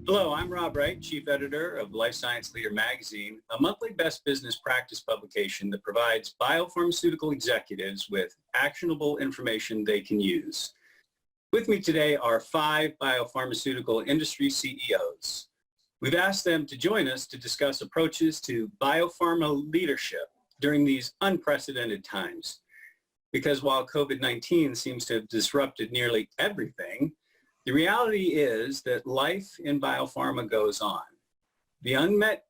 Hello, I'm Rob Wright, Chief Editor of Life Science Leader Magazine, a monthly best business practice publication that provides biopharmaceutical executives with actionable information they can use. With me today are 5 biopharmaceutical industry CEOs. We've asked them to join us to discuss approaches to biopharma leadership during these unprecedented times. Because while COVID-19 seems to have disrupted nearly everything, the reality is that life in biopharma goes on. The unmet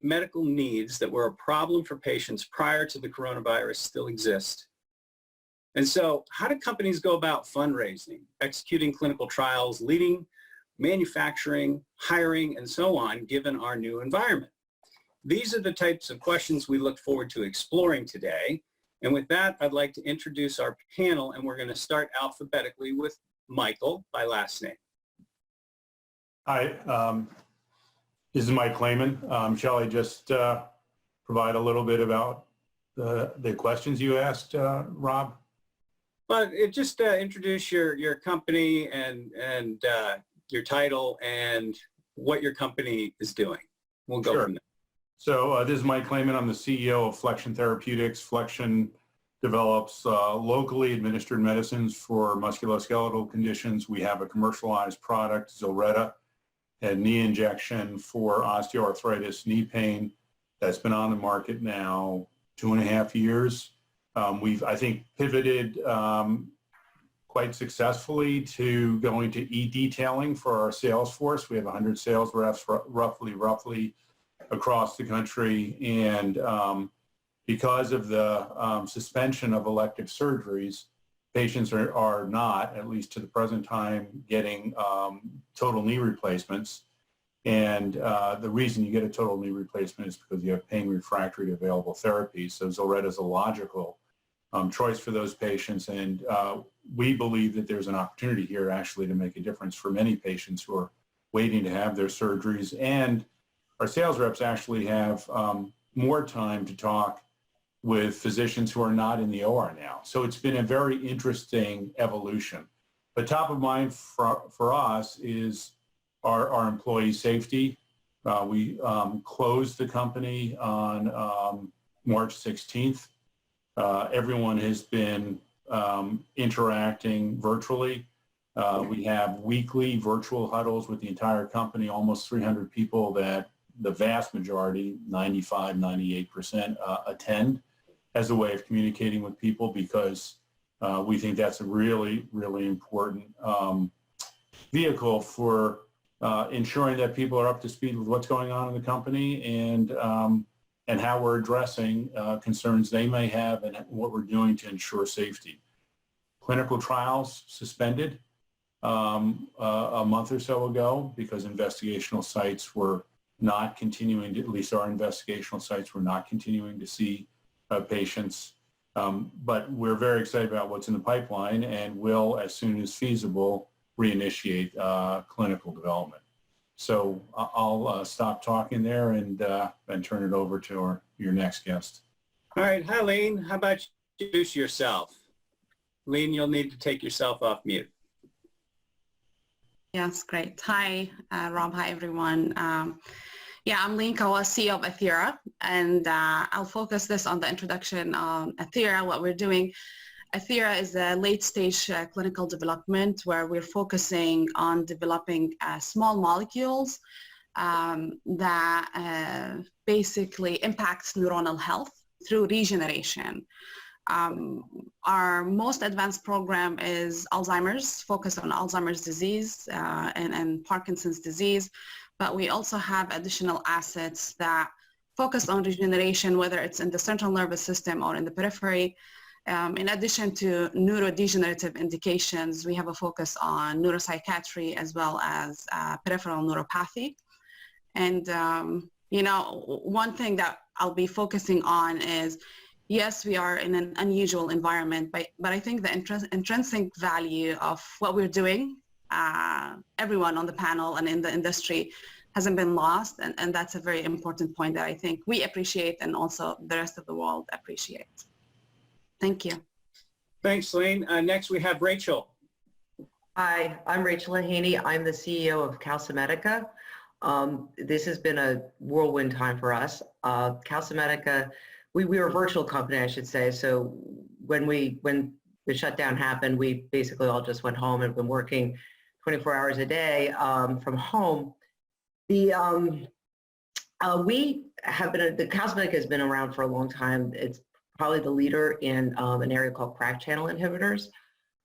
medical needs that were a problem for patients prior to the coronavirus still exist. And so how do companies go about fundraising, executing clinical trials, leading manufacturing, hiring, and so on, given our new environment? These are the types of questions we look forward to exploring today. And with that, I'd like to introduce our panel, and we're going to start alphabetically with Michael by last name. Hi, this is Mike Clayman. Shall I just provide a little bit about the questions you asked, Rob? Well, just introduce your company and your title and what your company is doing. We'll go from there. So this is Mike Clayman. I'm the CEO of Flexion Therapeutics. Flexion develops locally administered medicines for musculoskeletal conditions. We have a commercialized product, Zilretta, a knee injection for osteoarthritis, knee pain, that's been on the market now 2.5 years. We've, I think, pivoted quite successfully to going to e-detailing for our sales force. We have 100 sales reps roughly across the country, and because of the suspension of elective surgeries, patients are not, at least to the present time, getting total knee replacements. And the reason you get a total knee replacement is because you have pain refractory to available therapies. So Zilretta is a logical choice for those patients. And we believe that there's an opportunity here actually to make a difference for many patients who are waiting to have their surgeries. And our sales reps actually have more time to talk with physicians who are not in the OR now. So it's been a very interesting evolution. But top of mind for us is our employee safety. We closed the company on March 16th. Everyone has been interacting virtually. We have weekly virtual huddles with the entire company, almost 300 people that the vast majority, 95, 98% attend as a way of communicating with people, because we think that's a really, really important vehicle for ensuring that people are up to speed with what's going on in the company and how we're addressing concerns they may have and what we're doing to ensure safety. Clinical trials suspended a month or so ago because investigational sites were not continuing to, at least our investigational sites were not continuing to see patients. But we're very excited about what's in the pipeline and will, as soon as feasible, reinitiate clinical development. So I'll stop talking there and turn it over to your next guest. All right. Hi, Leen. How about you introduce yourself? Leen, you'll need to take yourself off mute. Yes, great. Hi, Rob. Hi, everyone. Yeah, I'm Leen, Kawas, CEO of Athira, and I'll focus this on the introduction on Athira, what we're doing. Athira is a late-stage clinical development where we're focusing on developing small molecules that basically impacts neuronal health through regeneration. Our most advanced program is Alzheimer's, focused on Alzheimer's disease and Parkinson's disease, but we also have additional assets that focus on regeneration, whether it's in the central nervous system or in the periphery. In addition to neurodegenerative indications, we have a focus on neuropsychiatry as well as peripheral neuropathy. And, you know, one thing that I'll be focusing on is, yes, we are in an unusual environment, but I think the intrinsic value of what we're doing, everyone on the panel and in the industry, hasn't been lost. And that's a very important point that I think we appreciate and also the rest of the world appreciates. Thank you. Thanks, Leen. Next, we have Rachel. Hi, I'm Rachel Leheny. I'm the CEO of CalciMedica. This has been a whirlwind time for us. CalciMedica, we were a virtual company, I should say. So when the shutdown happened, we basically all just went home and been working 24 hours a day from home. The CalciMedica has been around for a long time. It's probably the leader in an area called crack channel inhibitors.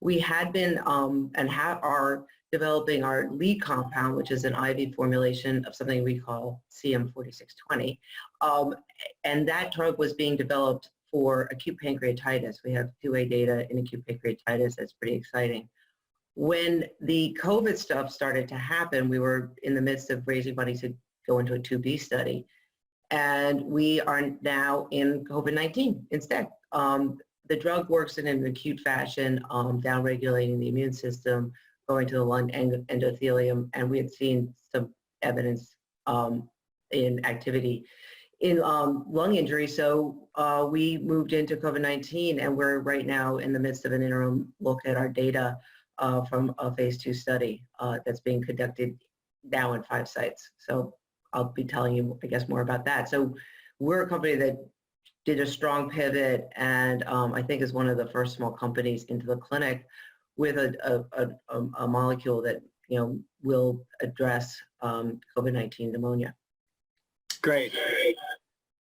We had been and are developing our lead compound, which is an IV formulation of something we call CM4620. And that drug was being developed for acute pancreatitis. We have 2A data in acute pancreatitis. That's pretty exciting. When the COVID stuff started to happen, we were in the midst of raising money to go into a 2B study. And we are now in COVID-19 instead. The drug works in an acute fashion, downregulating the immune system, going to the lung endothelium, and we had seen some evidence in activity in lung injury. So we moved into COVID-19, and we're right now in the midst of an interim look at our data from a phase 2 study that's being conducted now in 5 sites. So I'll be telling you, I guess, more about that. So we're a company that did a strong pivot, and I think is one of the first small companies into the clinic with a molecule that will address COVID-19 pneumonia. Great.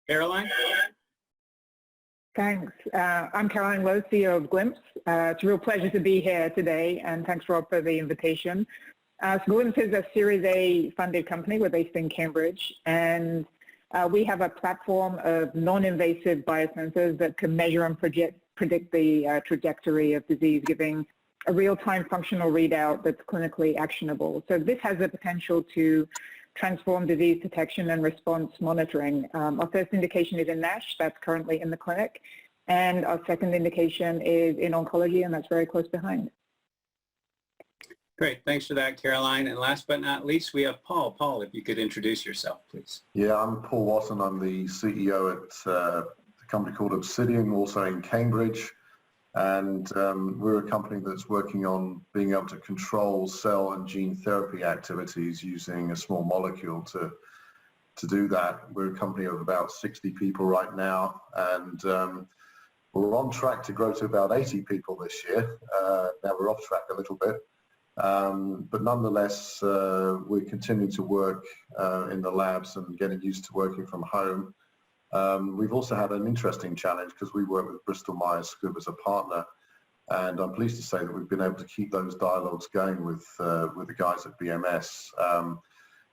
Caroline? Thanks. I'm Caroline Loew, CEO of Glympse. It's a real pleasure to be here today, and thanks, Rob, for the invitation. So Glympse is a Series A funded company. We're based in Cambridge, and we have a platform of non-invasive biosensors that can measure and predict the trajectory of disease, giving a real-time functional readout that's clinically actionable. So this has the potential to transform disease detection and response monitoring. Our first indication is in NASH, that's currently in the clinic, and our second indication is in oncology, and that's very close behind. Great. Thanks for that, Caroline. And last but not least, we have Paul. Paul, if you could introduce yourself, please. Yeah, I'm Paul Wotton. I'm the CEO at a company called Obsidian, also in Cambridge. And we're a company that's working on being able to control cell and gene therapy activities using a small molecule to do that. We're a company of about 60 people right now, and we're on track to grow to about 80 people this year. Now we're off track a little bit. But nonetheless, we continue to work in the labs and getting used to working from home. We've also had an interesting challenge because we work with Bristol Myers Squibb as a partner, and I'm pleased to say that we've been able to keep those dialogues going with the guys at BMS,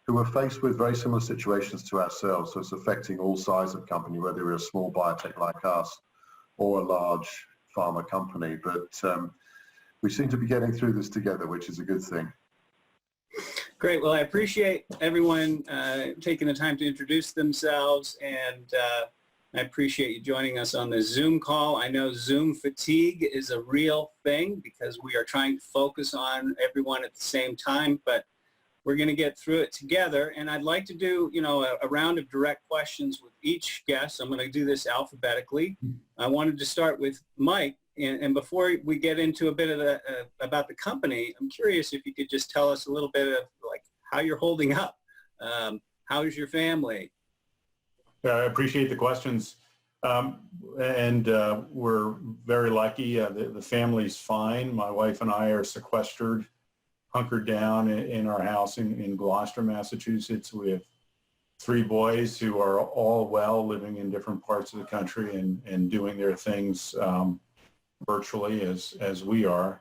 who are faced with very similar situations to ourselves. So it's affecting all sizes of company, whether you're a small biotech like us or a large pharma company. But we seem to be getting through this together, which is a good thing. Great. Well, I appreciate everyone taking the time to introduce themselves, and I appreciate you joining us on the Zoom call. I know Zoom fatigue is a real thing because we are trying to focus on everyone at the same time, but we're going to get through it together. And I'd like to do, a round of direct questions with each guest. I'm going to do this alphabetically. I wanted to start with Mike. And before we get into a bit of about the company, I'm curious if you could just tell us a little bit of how you're holding up. How's your family? I appreciate the questions. And we're very lucky. The family's fine. My wife and I are sequestered, hunkered down in our house in Gloucester, Massachusetts. We have 3 boys who are all well, living in different parts of the country and doing their things virtually as we are.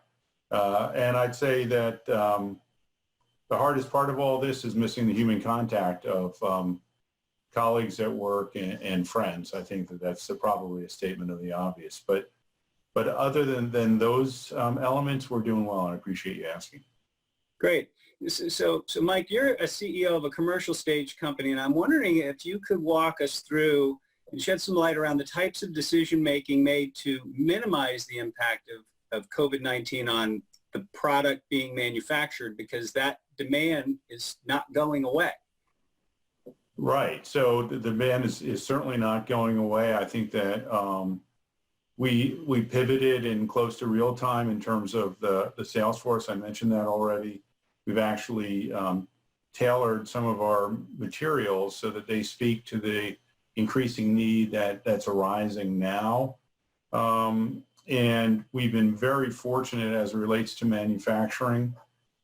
And I'd say that the hardest part of all this is missing the human contact of colleagues at work and friends. I think that's probably a statement of the obvious. But other than those elements, we're doing well, and I appreciate you asking. Great. So Mike, you're a CEO of a commercial stage company, and I'm wondering if you could walk us through and shed some light around the types of decision-making made to minimize the impact of COVID-19 on the product being manufactured, because that demand is not going away. Right. So the demand is certainly not going away. I think that We pivoted in close to real time in terms of the sales force. I mentioned that already. We've actually tailored some of our materials so that they speak to the increasing need that's arising now. And we've been very fortunate as it relates to manufacturing.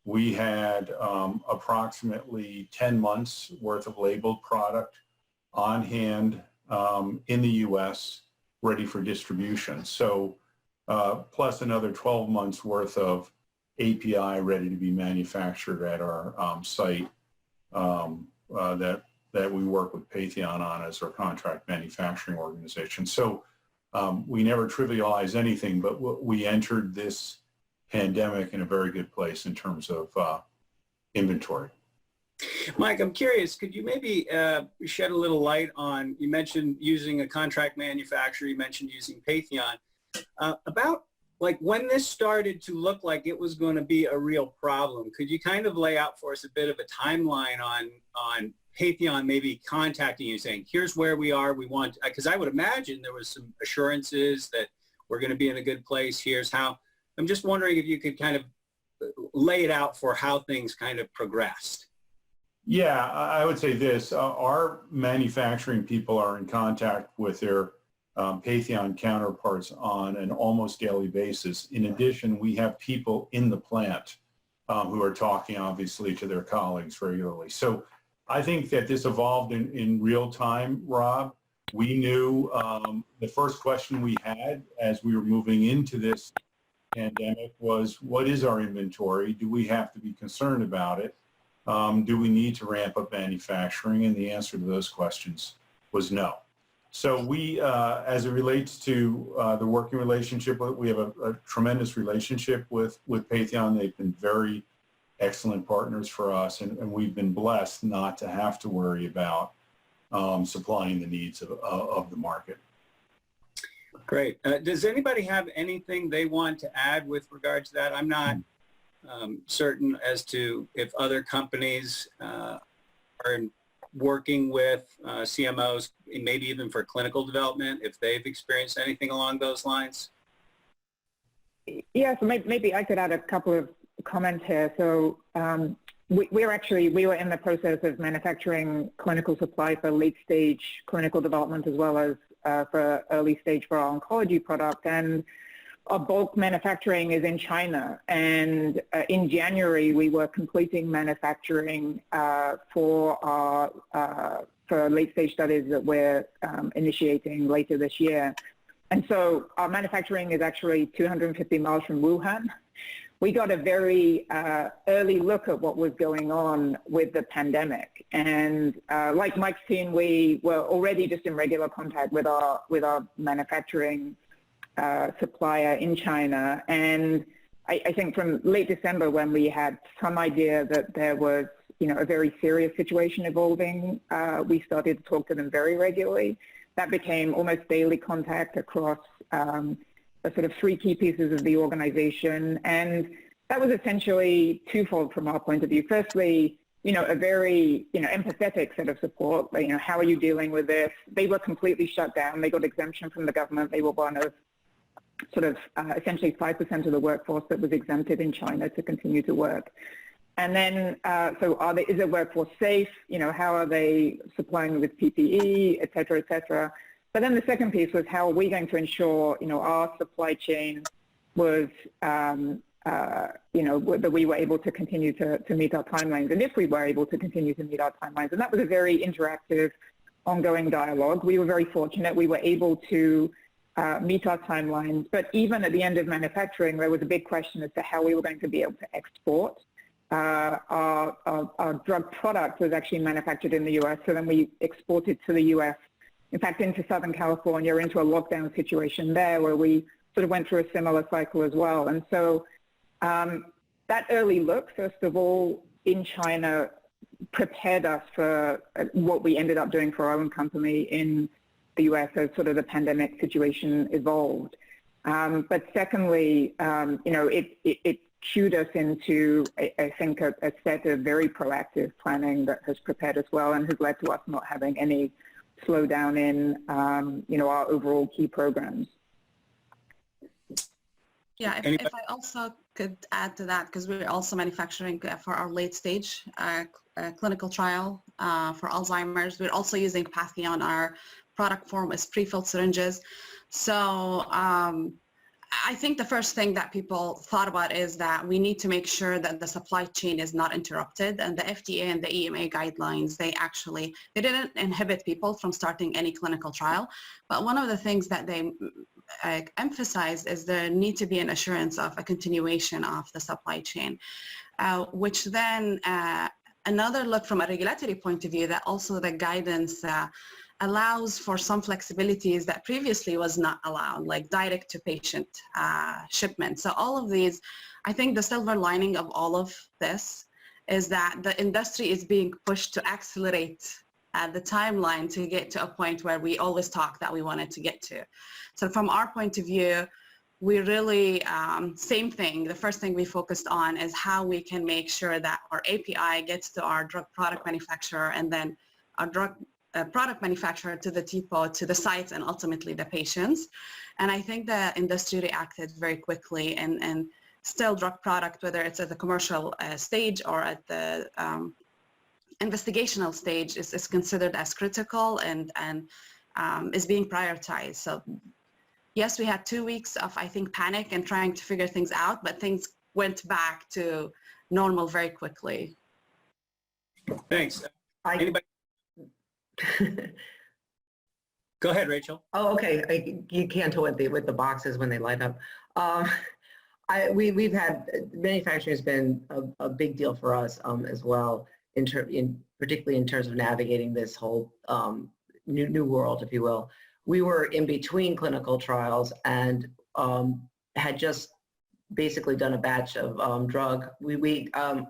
We had approximately 10 months worth of labeled product on hand in the U.S. ready for distribution. So plus another 12 months worth of API ready to be manufactured at our site that we work with Patheon on as our contract manufacturing organization. So we never trivialize anything, but we entered this pandemic in a very good place in terms of inventory. Mike, I'm curious, could you maybe shed a little light on, you mentioned using a contract manufacturer, you mentioned using Patheon, about like when this started to look like it was going to be a real problem. Could you kind of lay out for us a bit of a timeline on Patheon maybe contacting you saying, here's where we are, we want, because I would imagine there was some assurances that we're going to be in a good place, here's how. I'm just wondering if you could kind of lay it out for how things kind of progressed. Yeah, I would say this. Our manufacturing people are in contact with their Patheon counterparts on an almost daily basis. In addition, we have people in the plant who are talking, obviously, to their colleagues regularly. So I think that this evolved in real time, Rob. We knew the first question we had as we were moving into this pandemic was, what is our inventory? Do we have to be concerned about it? Do we need to ramp up manufacturing? And the answer to those questions was no. So we, as it relates to the working relationship, we have a tremendous relationship with Patheon. They've been very excellent partners for us, and we've been blessed not to have to worry about supplying the needs of the market. Great. Does anybody have anything they want to add with regard to that? I'm not certain as to if other companies are working with CMOs, maybe even for clinical development, if they've experienced anything along those lines. Yeah, so maybe I could add a couple of comments here. So we were in the process of manufacturing clinical supply for late stage clinical development as well as for early stage for our oncology product. And our bulk manufacturing is in China. And in January, we were completing manufacturing for late stage studies that we're initiating later this year. And so our manufacturing is actually 250 miles from Wuhan. We got a very early look at what was going on with the pandemic. And like Mike's team, we were already just in regular contact with our manufacturing supplier in China. And I think from late December, when we had some idea that there was, a very serious situation evolving, we started to talk to them very regularly. That became almost daily contact across the sort of three key pieces of the organization. And that was essentially twofold from our point of view. Firstly, a very, empathetic set of support. How are you dealing with this? They were completely shut down. They got exemption from the government. They were one of sort of essentially 5% of the workforce that was exempted in China to continue to work. And then, is the workforce safe? How are they supplying with PPE, et cetera, et cetera? But then the second piece was, how are we going to ensure, our supply chain was, that we were able to continue to meet our timelines, and if we were able to continue to meet our timelines. And that was a very interactive, ongoing dialogue. We were very fortunate. We were able to meet our timelines. But even at the end of manufacturing, there was a big question as to how we were going to be able to export. Our drug product was actually manufactured in the U.S., so then we exported to the U.S., in fact, into Southern California, into a lockdown situation there where we sort of went through a similar cycle as well. And so that early look, first of all, in China prepared us for what we ended up doing for our own company in the U.S. as sort of the pandemic situation evolved. But secondly, it cued us into, I think, a set of very proactive planning that has prepared us well and has led to us not having any slowdown in, our overall key programs. Yeah, if I also could add to that, because we're also manufacturing for our late stage clinical trial for Alzheimer's. We're also using Patheon. Our product form is pre-filled syringes. So I think the first thing that people thought about is that we need to make sure that the supply chain is not interrupted, and the FDA and the EMA guidelines, they didn't inhibit people from starting any clinical trial. But one of the things that they emphasized is there need to be an assurance of a continuation of the supply chain, which then another look from a regulatory point of view, that also the guidance allows for some flexibilities that previously was not allowed, like direct to patient shipment. So all of these, I think the silver lining of all of this is that the industry is being pushed to accelerate the timeline to get to a point where we always talk that we wanted to get to. So from our point of view, we really, same thing, the first thing we focused on is how we can make sure that our API gets to our drug product manufacturer, and then our drug product manufacturer to the depot, to the sites, and ultimately the patients. And I think the industry reacted very quickly, and still drug product, whether it's at the commercial stage or at the investigational stage, is considered as critical and is being prioritized. So yes, we had 2 weeks of, I think, panic and trying to figure things out, but things went back to normal very quickly. Thanks. Anybody? Go ahead, Rachel. Oh, okay. You can't tell with the boxes when they light up. We've had, manufacturing has been a big deal for us as well, particularly in terms of navigating this whole new world, if you will. We were in between clinical trials and had just basically done a batch of drug.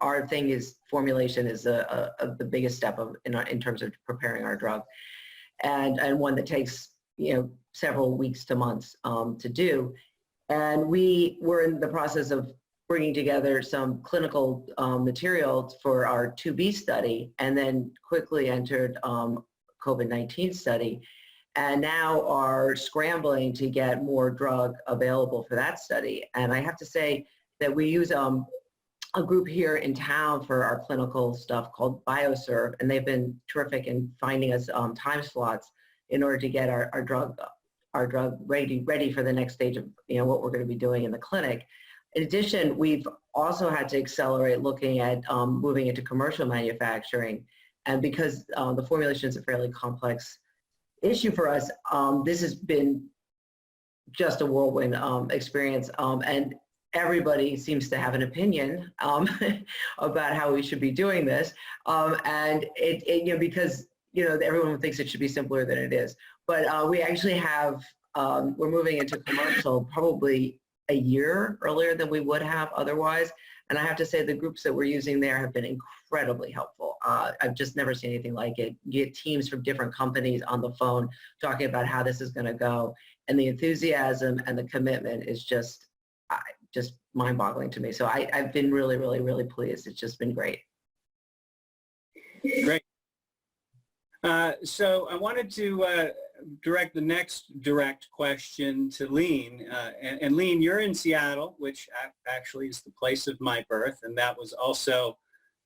Our thing is formulation is the biggest step in terms of preparing our drug, and one that takes several weeks to months to do. And we were in the process of bringing together some clinical materials for our 2B study, and then quickly entered COVID-19 study, and now are scrambling to get more drug available for that study. And I have to say that we use a group here in town for our clinical stuff called BioServe, and they've been terrific in finding us time slots in order to get our drug ready for the next stage of what we're going to be doing in the clinic. In addition, we've also had to accelerate looking at moving into commercial manufacturing, and because the formulation is a fairly complex issue for us, this has been just a whirlwind experience, and everybody seems to have an opinion about how we should be doing this, and because everyone thinks it should be simpler than it is. But we actually have, we're moving into commercial probably a year earlier than we would have otherwise. And I have to say the groups that we're using there have been incredibly helpful. I've just never seen anything like it. You get teams from different companies on the phone talking about how this is going to go. And the enthusiasm and the commitment is just mind-boggling to me. So I've been really, really, really pleased. It's just been great. Great. So I wanted to direct the next direct question to Leen. And Leen, you're in Seattle, which actually is the place of my birth, and that was also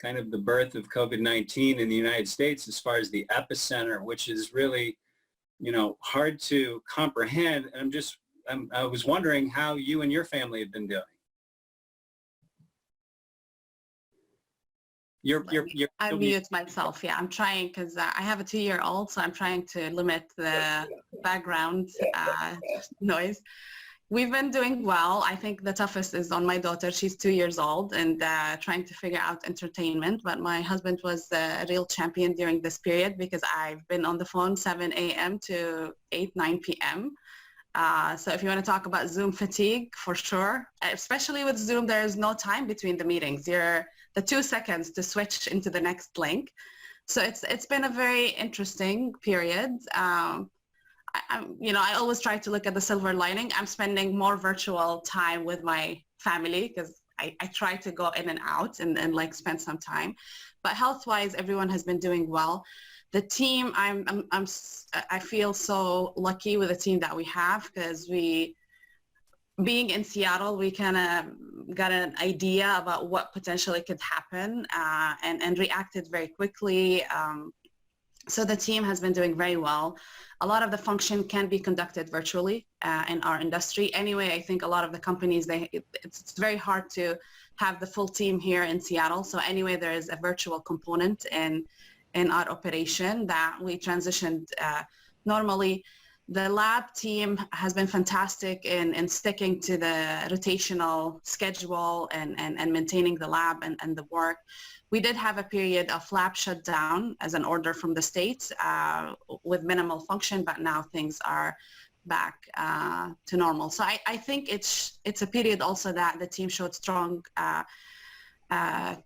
kind of the birth of COVID-19 in the United States as far as the epicenter, which is really, hard to comprehend. And I was wondering how you and your family have been doing. I mute myself. Yeah, I'm trying because I have a 2-year-old, so I'm trying to limit the background noise. We've been doing well. I think the toughest is on my daughter. She's 2 years old and trying to figure out entertainment. But my husband was a real champion during this period because I've been on the phone 7 a.m. to 9 p.m. So if you want to talk about Zoom fatigue, for sure, especially with Zoom, there is no time between the meetings. You're the 2 seconds to switch into the next link. So it's been a very interesting period. I always try to look at the silver lining. I'm spending more virtual time with my family because I try to go in and out and like spend some time. But health-wise, everyone has been doing well. The team, I feel so lucky with the team that we have because we being in Seattle, we kind of got an idea about what potentially could happen and reacted very quickly. So the team has been doing very well. A lot of the function can be conducted virtually in our industry. Anyway, I think a lot of the companies, it's very hard to have the full team here in Seattle. So anyway, there is a virtual component in our operation that we transitioned normally. The lab team has been fantastic in sticking to the rotational schedule and maintaining the lab and the work. We did have a period of lab shutdown as an order from the States with minimal function, but now things are back to normal. So I think it's a period also that the team showed strong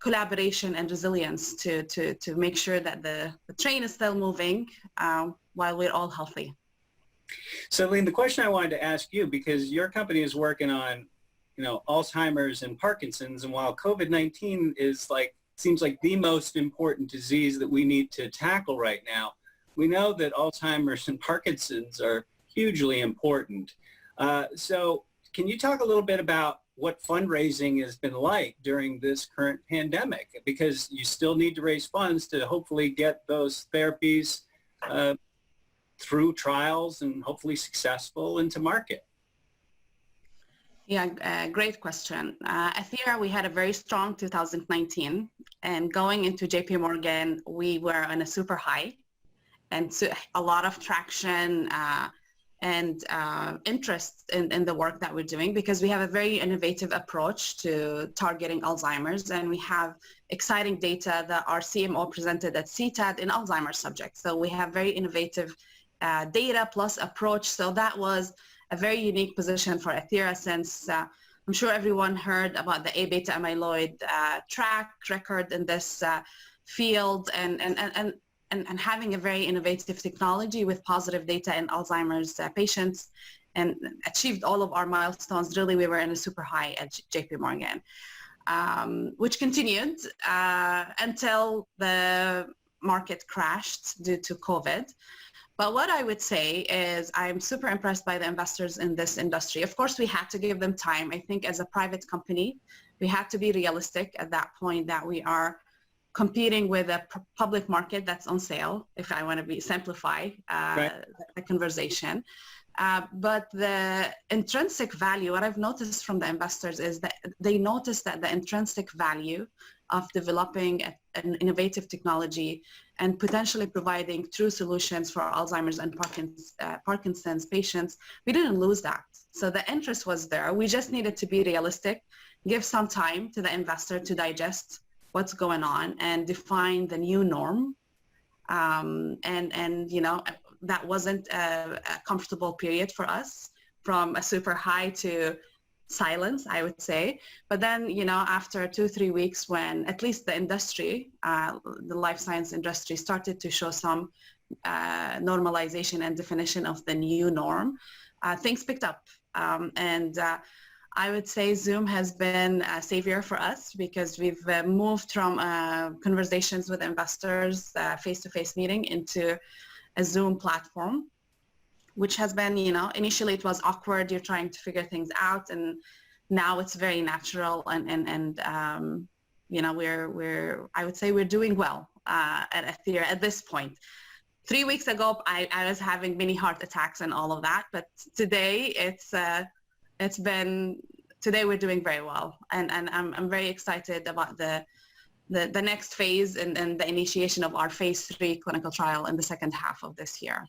collaboration and resilience to make sure that the train is still moving while we're all healthy. So Leen, the question I wanted to ask you, because your company is working on, Alzheimer's and Parkinson's, and while COVID-19 seems like the most important disease that we need to tackle right now, we know that Alzheimer's and Parkinson's are hugely important. So can you talk a little bit about what fundraising has been like during this current pandemic? Because you still need to raise funds to hopefully get those therapies through trials and hopefully successful into market. Yeah, great question. Athira, we had a very strong 2019, and going into JP Morgan, we were on a super high, and so a lot of traction and interest in the work that we're doing, because we have a very innovative approach to targeting Alzheimer's, and we have exciting data that our CMO presented at CTAD in Alzheimer's subjects. So we have very innovative data plus approach. So that was a very unique position for Athira, since I'm sure everyone heard about the A-beta amyloid track record in this field, and having a very innovative technology with positive data in Alzheimer's patients, and achieved all of our milestones. Really, we were in a super high at JP Morgan, which continued until the market crashed due to COVID. But what I would say is I'm super impressed by the investors in this industry. Of course, we had to give them time. I think as a private company, we had to be realistic at that point that we are competing with a public market that's on sale, if I want to simplify the conversation. But the intrinsic value, what I've noticed from the investors is that they notice that the intrinsic value of developing an innovative technology and potentially providing true solutions for Alzheimer's and Parkinson's patients, we didn't lose that. So the interest was there. We just needed to be realistic, give some time to the investor to digest what's going on and define the new norm. That wasn't a comfortable period for us, from a super high to silence, I would say. But then, after 2-3 weeks, when at least the industry, the life science industry, started to show some normalization and definition of the new norm, things picked up. I would say Zoom has been a savior for us, because we've moved from conversations with investors, face-to-face meeting, into a Zoom platform, which has been, initially it was awkward. You're trying to figure things out, and now it's very natural. I would say we're doing well at Athira at this point. 3 weeks ago, I was having mini heart attacks and all of that, but today today we're doing very well, and I'm very excited about the next phase and the initiation of our phase 3 clinical trial in the second half of this year.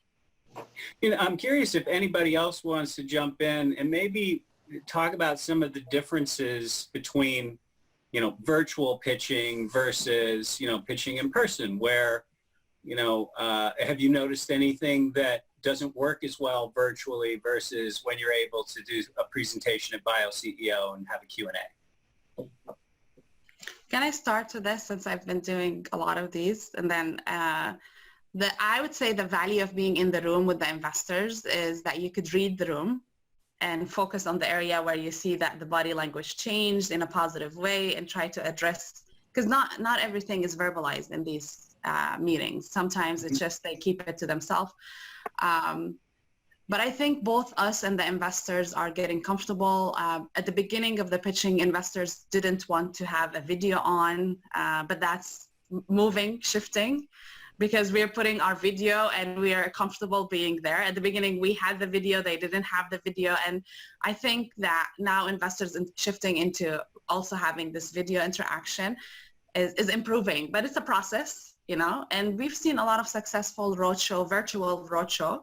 I'm curious if anybody else wants to jump in and maybe talk about some of the differences between, virtual pitching versus, pitching in person, where, have you noticed anything that doesn't work as well virtually versus when you're able to do a presentation at BioCEO and have a Q&A? Can I start with this, since I've been doing a lot of these? And then I would say the value of being in the room with the investors is that you could read the room and focus on the area where you see that the body language changed in a positive way, and try to address, because not everything is verbalized in these meetings. Sometimes it's just they keep it to themselves. But I think both us and the investors are getting comfortable. At the beginning of the pitching, investors didn't want to have a video on, but that's moving, shifting, because we're putting our video and we are comfortable being there. At the beginning, we had the video, they didn't have the video. And I think that now investors shifting into also having this video interaction is improving, but it's a process, you know, and we've seen a lot of successful roadshow, virtual roadshow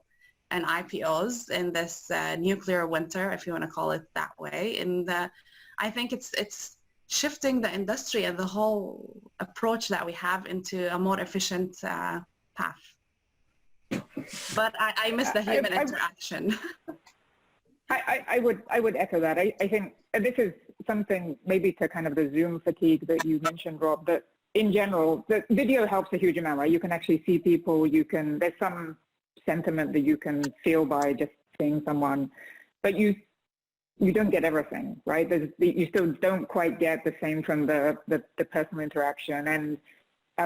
and IPOs in this nuclear winter, if you want to call it that way. And I think it's shifting the industry and the whole approach that we have into a more efficient path. But I miss the human interaction. I would echo that. I think this is something maybe to kind of the Zoom fatigue that you mentioned, Rob, that in general, the video helps a huge amount, right? You can actually see people, there's some sentiment that you can feel by just seeing someone, but you don't get everything, right? You still don't quite get the same from the personal interaction. And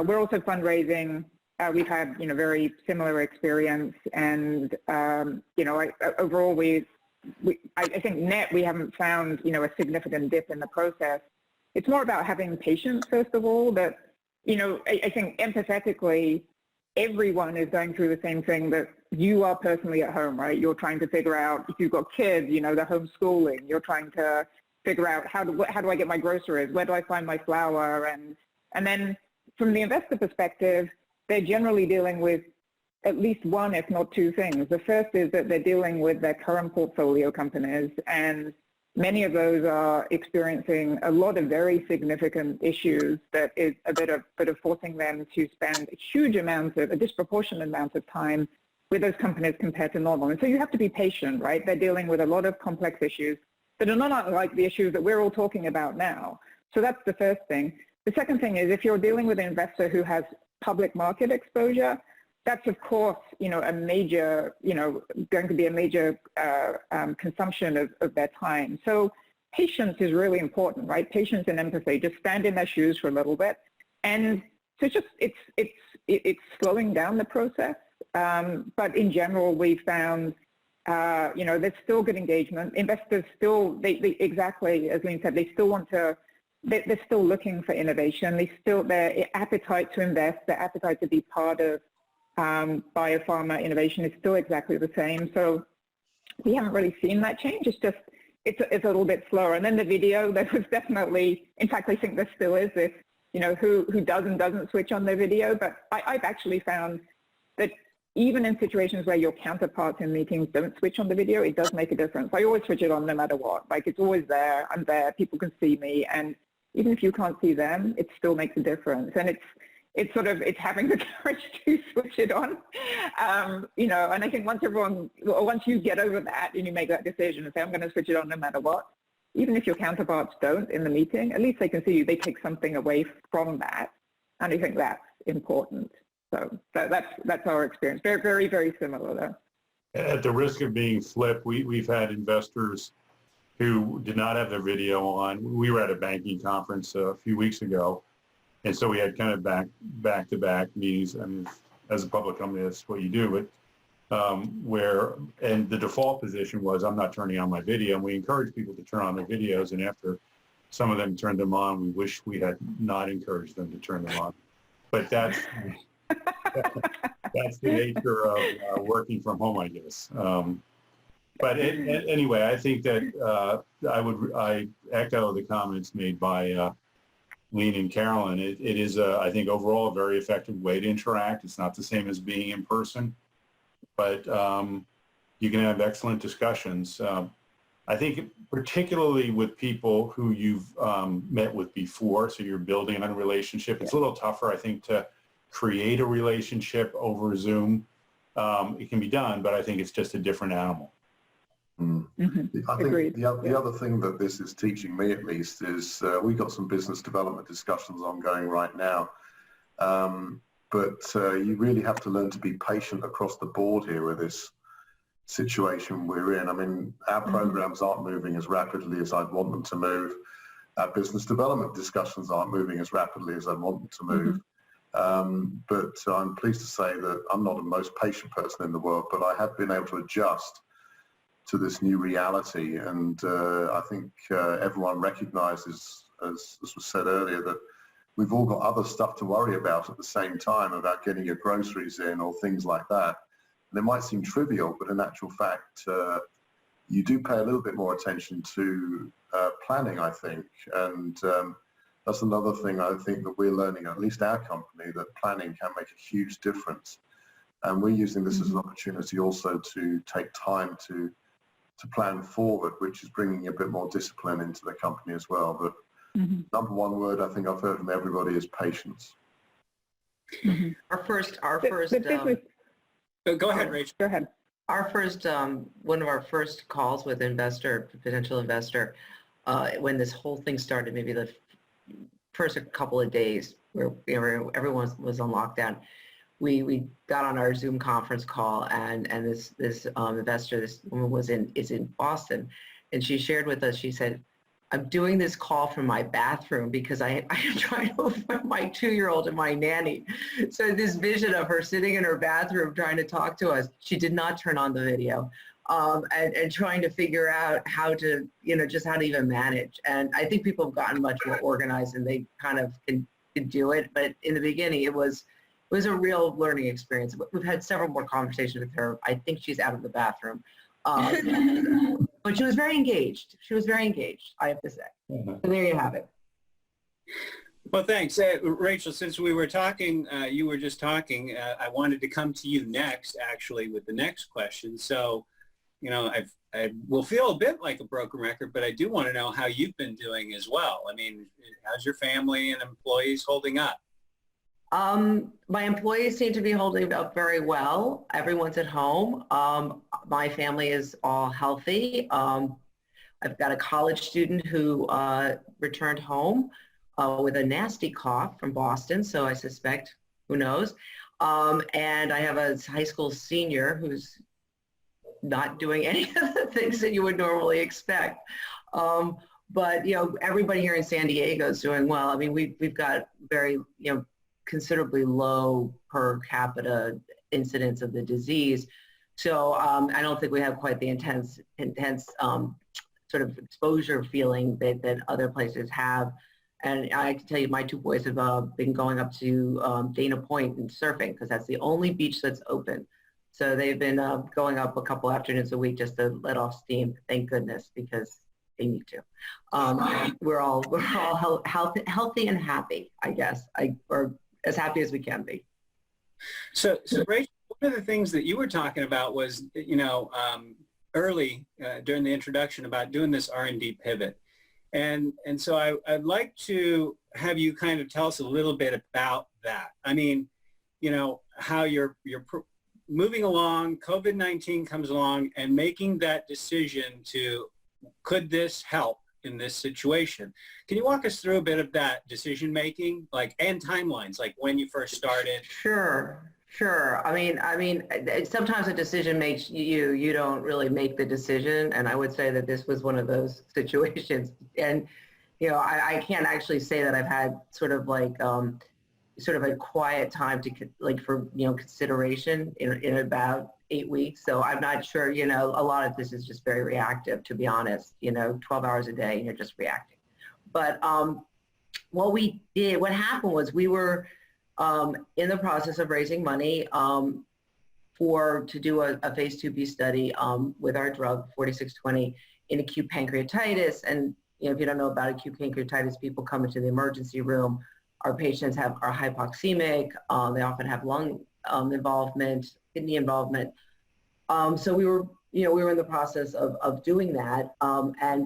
we're also fundraising. We've had, very similar experience. And, overall, I think net, we haven't found, a significant dip in the process. It's more about having patience, first of all, that, I think empathetically, everyone is going through the same thing that you are personally at home, right? You're trying to figure out if you've got kids, the homeschooling. You're trying to figure out how do I get my groceries? Where do I find my flour? And then from the investor perspective, they're generally dealing with at least one, if not two things. The first is that they're dealing with their current portfolio companies, and many of those are experiencing a lot of very significant issues that is a bit of forcing them to spend a disproportionate amount of time with those companies compared to normal. And so you have to be patient, right? They're dealing with a lot of complex issues that are not unlike the issues that we're all talking about now. So that's the first thing. The second thing is if you're dealing with an investor who has public market exposure, that's of course, a major, going to be a major consumption of their time. So patience is really important, right? Patience and empathy. Just stand in their shoes for a little bit, and so it's slowing down the process. But in general, we found, there's still good engagement. Investors still, they exactly as Leen said, they still want to. They're still looking for innovation. Their appetite to invest, their appetite to be part of biopharma innovation is still exactly the same. So we haven't really seen that change. It's a little bit slower. And then the video, there was definitely, in fact, I think there still is this, who does and doesn't switch on their video. But I've actually found that even in situations where your counterparts in meetings don't switch on the video, it does make a difference. I always switch it on no matter what. Like, it's always there. I'm there. People can see me. And even if you can't see them, it still makes a difference. And it's having the courage to switch it on, and I think once you get over that and you make that decision and say, I'm going to switch it on no matter what, even if your counterparts don't in the meeting, at least they can see you, they take something away from that. And I think that's important. So that's our experience. Very, very, very similar though. At the risk of being flip, we've had investors who did not have their video on. We were at a banking conference a few weeks ago. And so we had kind of back-to-back meetings. I mean, as a public company, that's what you do. But and the default position was, I'm not turning on my video. And we encourage people to turn on their videos. And after some of them turned them on, we wish we had not encouraged them to turn them on. But that's the nature of working from home, I guess. But anyway, I think that I echo the comments made by Leen and Carolyn. It is, I think, overall a very effective way to interact. It's not the same as being in person, but you can have excellent discussions. I think particularly with people who you've met with before, so you're building on a relationship, it's a little tougher, I think, to create a relationship over Zoom. It can be done, but I think it's just a different animal. Mm-hmm. I think Agreed. the other thing that this is teaching me, at least, is we've got some business development discussions ongoing right now. But you really have to learn to be patient across the board here with this situation we're in. I mean, our programs aren't moving as rapidly as I'd want them to move. Our business development discussions aren't moving as rapidly as I'd want them to move. But I'm pleased to say that I'm not the most patient person in the world, but I have been able to adjust to this new reality. And I think everyone recognizes, as was said earlier, that we've all got other stuff to worry about at the same time, about getting your groceries in or things like that. And it might seem trivial, but in actual fact, you do pay a little bit more attention to planning, I think. And that's another thing I think that we're learning, at least our company, that planning can make a huge difference. And we're using this as an opportunity also to take time to plan forward, which is bringing a bit more discipline into the company as well. But number one word I think I've heard from everybody is patience. Our first. Go ahead, Rachel. Go ahead. Our first, one of our first calls with potential investor, when this whole thing started, maybe the first couple of days where everyone was on lockdown, we got on our Zoom conference call, and this investor, this woman is in Boston, and she shared with us. She said, "I'm doing this call from my bathroom because I am trying to with my 2-year-old and my nanny." So this vision of her sitting in her bathroom trying to talk to us, she did not turn on the video, and trying to figure out how to, just how to even manage. And I think people have gotten much more organized and they kind of can do it. But in the beginning, it was a real learning experience. We've had several more conversations with her. I think she's out of the bathroom. But she was very engaged. I have to say. So there you have it. Well, thanks. Rachel, since we were talking, you were just talking, I wanted to come to you next, actually, with the next question. So, I will feel a bit like a broken record, but I do want to know how you've been doing as well. I mean, how's your family and employees holding up? My employees seem to be holding up very well. Everyone's at home. My family is all healthy. I've got a college student who returned home with a nasty cough from Boston, so I suspect, who knows. And I have a high school senior who's not doing any of the things that you would normally expect. But, everybody here in San Diego is doing well. I mean, we've got very, considerably low per capita incidence of the disease. So I don't think we have quite the intense sort of exposure feeling that other places have. And I can tell you my 2 boys have been going up to Dana Point and surfing because that's the only beach that's open. So they've been going up a couple afternoons a week just to let off steam, thank goodness, because they need to. We're all healthy and happy, I guess, or as happy as we can be. So Rachel, one of the things that you were talking about was, early during the introduction about doing this R&D pivot. And so I'd like to have you kind of tell us a little bit about that. I mean, how you're moving along, COVID-19 comes along, and making that decision to, could this help in this situation? Can you walk us through a bit of that decision making, and timelines, like when you first started? Sure. I mean, sometimes a decision makes you don't really make the decision, and I would say that this was one of those situations. And I can't actually say that I've had sort of a quiet time for consideration in about 8 weeks. So I'm not sure, a lot of this is just very reactive, to be honest, 12 hours a day and you're just reacting. But what happened was we were in the process of raising money to do a phase 2B study with our drug 4620 in acute pancreatitis. And if you don't know about acute pancreatitis, people come into the emergency room. Our patients are hypoxemic. They often have lung involvement, kidney involvement. So we were in the process of doing that. And I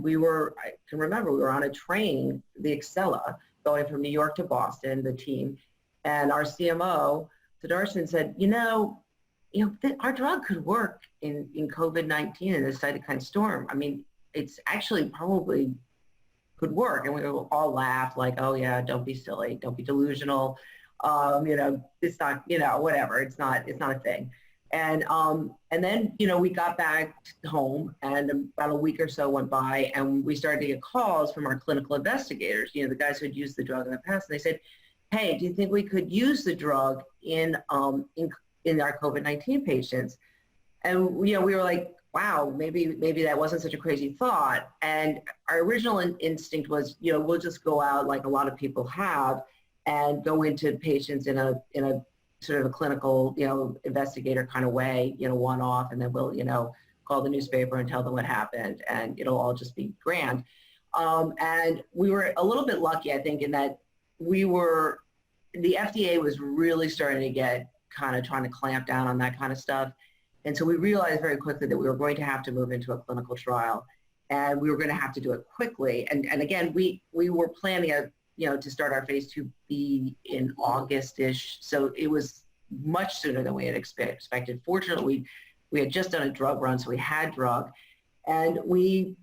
can remember, we were on a train, the Excella, going from New York to Boston, the team. And our CMO, Sudarshan, said, our drug could work in COVID-19 in this cytokine storm. I mean, it's actually probably could work. And we all laughed like, oh yeah, don't be silly, don't be delusional. It's not, whatever, it's not a thing. And then, we got back home and about a week or so went by and we started to get calls from our clinical investigators, the guys who had used the drug in the past. And they said, hey, do you think we could use the drug in our COVID-19 patients? And, we were like, wow, maybe that wasn't such a crazy thought. And our original instinct was, we'll just go out like a lot of people have and go into patients in a sort of a clinical, investigator kind of way, one off, and then we'll, call the newspaper and tell them what happened, and it'll all just be grand. And we were a little bit lucky, I think, in that the FDA was really starting to get kind of trying to clamp down on that kind of stuff. And so we realized very quickly that we were going to have to move into a clinical trial, and we were going to have to do it quickly. And again, we were planning to start our phase 2B in August-ish. So it was much sooner than we had expected. Fortunately, we had just done a drug run, so we had drug. And we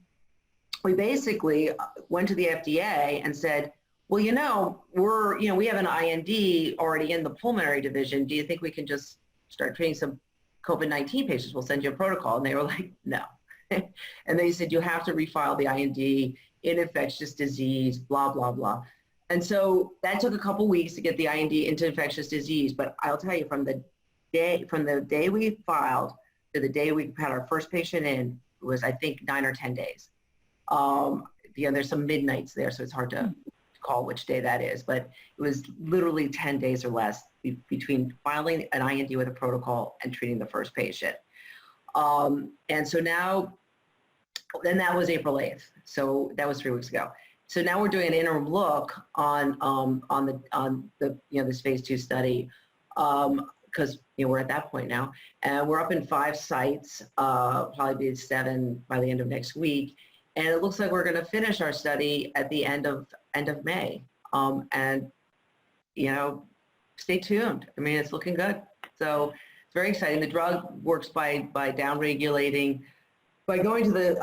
basically went to the FDA and said, well, we have an IND already in the pulmonary division. Do you think we can just start treating some COVID-19 patients? We'll send you a protocol. And they were like, no. And they said, you have to refile the IND in infectious disease, blah, blah, blah. And so that took a couple weeks to get the IND into infectious disease. But I'll tell you, from the day we filed to the day we had our first patient in, it was, I think, 9 or 10 days. There's some midnights there, so it's hard to call which day that is, but it was literally 10 days or less between filing an IND with a protocol and treating the first patient. And so now, then that was April 8th. So that was 3 weeks ago. So now we're doing an interim look on this phase 2 study, because we're at that point now, and we're up in 5 sites, probably be 7 by the end of next week. And it looks like we're going to finish our study at the end of May. And stay tuned. I mean, it's looking good. So it's very exciting. The drug works by downregulating, by going to the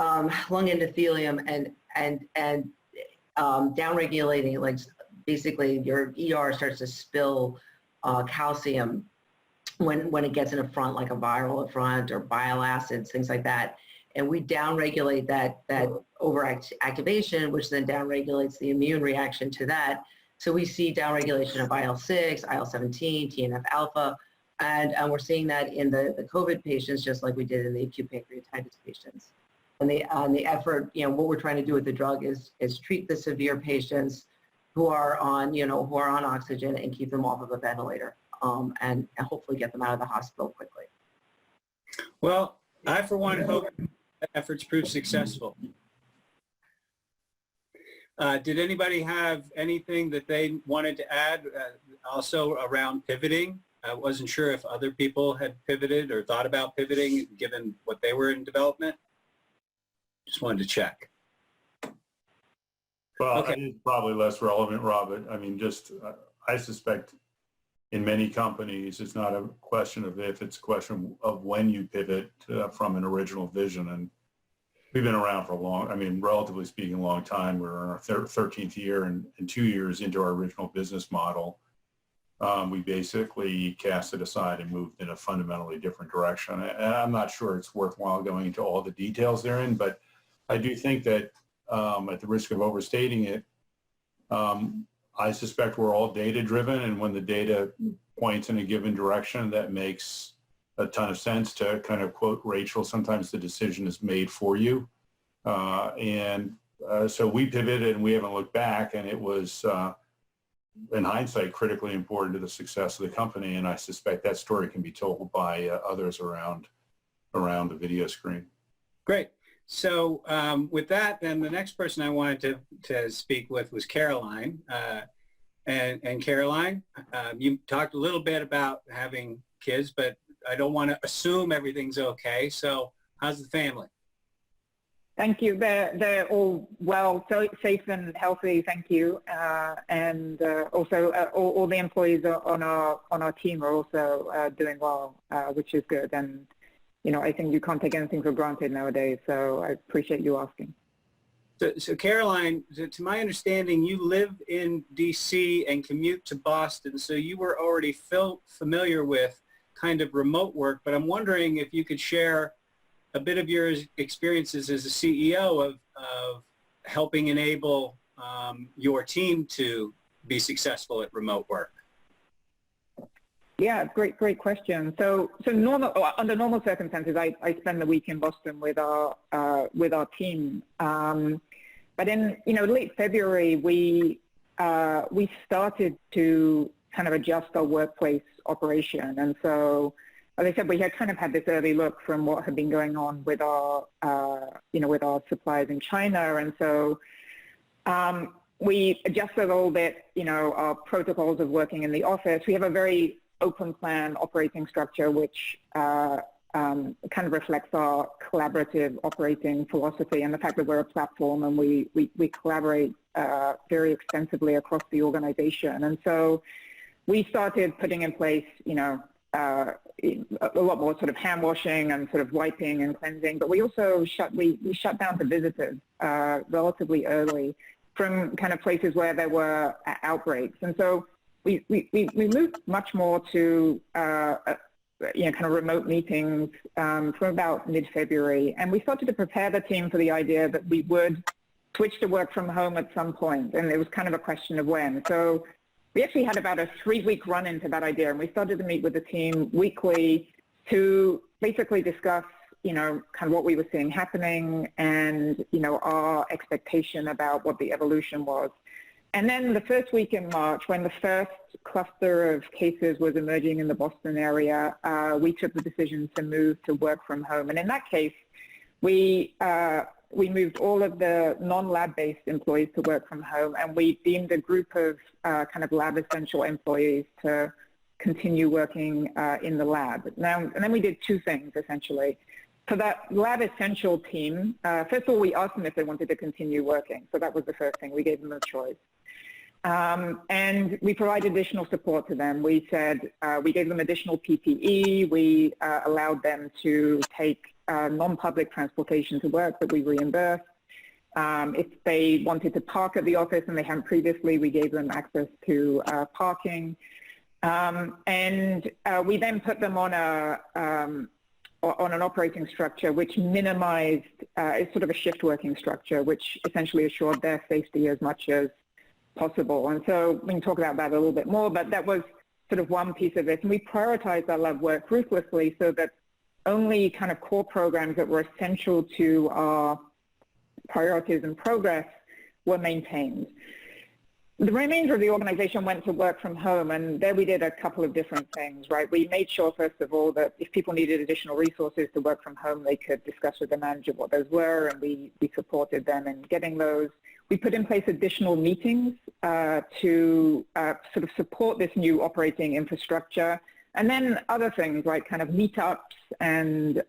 lung endothelium and downregulating, like basically your ER starts to spill calcium when it gets in a front, like a viral front or bile acids, things like that. And we downregulate that overactivation, which then downregulates the immune reaction to that. So we see downregulation of IL-6, IL-17, TNF-alpha, and we're seeing that in the COVID patients, just like we did in the acute pancreatitis patients. And the effort, what we're trying to do with the drug is treat the severe patients who are on oxygen and keep them off of a ventilator, and hopefully get them out of the hospital quickly. Well, I, for one, hope efforts prove successful. Did anybody have anything that they wanted to add also around pivoting? I wasn't sure if other people had pivoted or thought about pivoting given what they were in development. Just wanted to check. Well, okay. It's probably less relevant, Robert. I mean, I suspect in many companies, it's not a question of if, it's a question of when you pivot from an original vision. And we've been around for relatively speaking, a long time. We're in our 13th year, and 2 years into our original business model, we basically cast it aside and moved in a fundamentally different direction. And I'm not sure it's worthwhile going into all the details therein, but I do think that at the risk of overstating it, I suspect we're all data-driven, and when the data points in a given direction, that makes a ton of sense. To kind of quote Rachel, sometimes the decision is made for you. So we pivoted and we haven't looked back, and it was, in hindsight, critically important to the success of the company, and I suspect that story can be told by others around the video screen. Great. So with that, then the next person I wanted to speak with was Caroline. And Caroline, you talked a little bit about having kids, but I don't want to assume everything's okay. So how's the family? Thank you. They're all well, so safe and healthy. Thank you. And also all the employees on our team are also doing well, which is good. And I think you can't take anything for granted nowadays, so I appreciate you asking. So Caroline, to my understanding, you live in D.C. and commute to Boston, so you were already familiar with kind of remote work, but I'm wondering if you could share a bit of your experiences as a CEO of helping enable your team to be successful at remote work. Yeah, great question. So under normal circumstances, I spend the week in Boston with our team. But in late February, we started to kind of adjust our workplace operation, and so as I said, we had kind of had this early look from what had been going on with our with our suppliers in China, and so we adjusted a little bit, our protocols of working in the office. We have a very open plan operating structure, which kind of reflects our collaborative operating philosophy and the fact that we're a platform and we collaborate very extensively across the organization. And so we started putting in place, a lot more sort of hand washing and sort of wiping and cleansing, but we also shut down to visitors relatively early from kind of places where there were outbreaks. And so we moved much more to kind of remote meetings from about mid-February, and we started to prepare the team for the idea that we would switch to work from home at some point, and it was kind of a question of when. So we actually had about a 3-week run into that idea, and we started to meet with the team weekly to basically discuss, kind of what we were seeing happening and, our expectation about what the evolution was. And then the first week in March, when the first cluster of cases was emerging in the Boston area, we took the decision to move to work from home. And in that case, we moved all of the non-lab-based employees to work from home, and we deemed a group of kind of lab essential employees to continue working in the lab. Now, and then we did 2 things, essentially. For that lab essential team, first of all, we asked them if they wanted to continue working. So that was the first thing. We gave them a choice. And we provided additional support to them. We said we gave them additional PPE. We allowed them to take non-public transportation to work that we reimbursed. If they wanted to park at the office and they hadn't previously, we gave them access to parking. And we then put them on an operating structure which minimized, it's sort of a shift working structure, which essentially assured their safety as much as possible. And so we can talk about that a little bit more, but that was sort of one piece of it. And we prioritized our lab work ruthlessly so that only kind of core programs that were essential to our priorities and progress were maintained. The remainder of the organization went to work from home, and there we did a couple of different things, right? We made sure, first of all, that if people needed additional resources to work from home, they could discuss with the manager what those were, and we supported them in getting those. We put in place additional meetings to sort of support this new operating infrastructure, and then other things like kind of meetups and